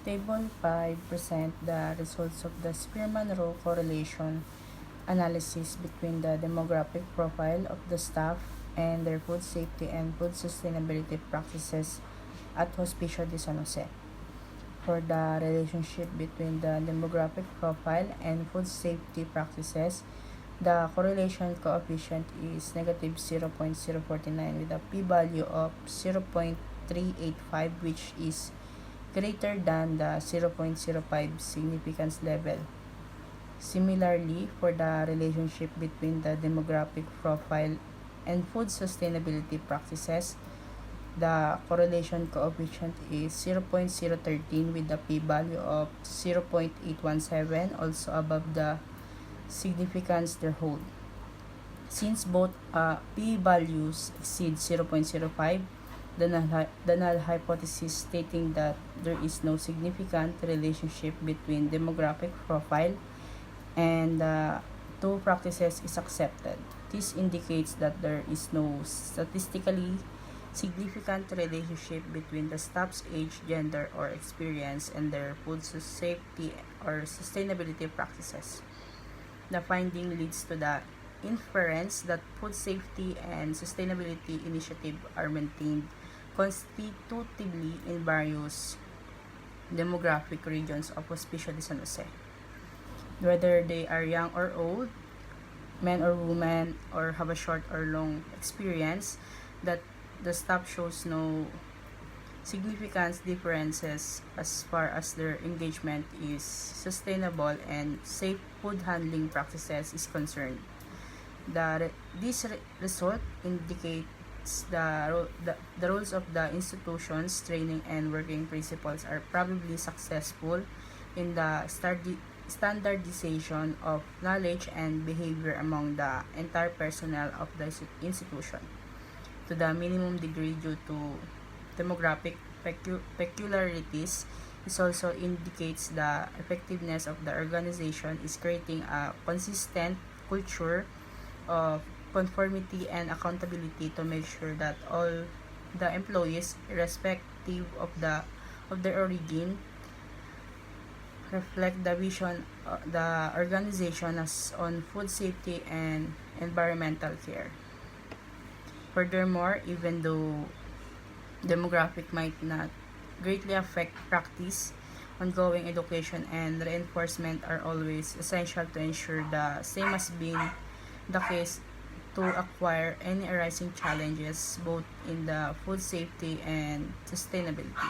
Table 5 present the results of the Spearman-Rowe correlation analysis between the demographic profile of the staff and their food safety and food sustainability practices at Hospicio de San Jose. For the relationship between the demographic profile and food safety practices, the correlation coefficient is negative 0.049 with a p-value of 0.385, which is greater than the 0.05 significance level. Similarly, for the relationship between the demographic profile and food sustainability practices, the correlation coefficient is 0.013 with a p-value of 0.817, also above the significance threshold. Since both p-values exceed 0.05, the null hypothesis stating that there is no significant relationship between demographic profile and two practices is accepted. This indicates that there is no statistically significant relationship between the staff's age, gender, or experience and their food safety or sustainability practices. The finding leads to the inference that food safety and sustainability initiatives are maintained constitutively in various demographic regions of Hospicio de San Jose. Whether they are young or old, men or women, or have a short or long experience, that the staff shows no significant differences as far as their engagement is sustainable and safe food handling practices is concerned. This result indicates the roles of the institution's training and working principles are probably successful in the standardization of knowledge and behavior among the entire personnel of the institution to the minimum degree due to demographic peculiarities. This also indicates the effectiveness of the organization is creating a consistent culture of conformity and accountability to make sure that all the employees, irrespective of their origin, reflect the vision the organization has on food safety and environmental care. Furthermore, even though demographic might not greatly affect practice, ongoing education and reinforcement are always essential to ensure the same has been the case to acquire any arising challenges both in the food safety and sustainability.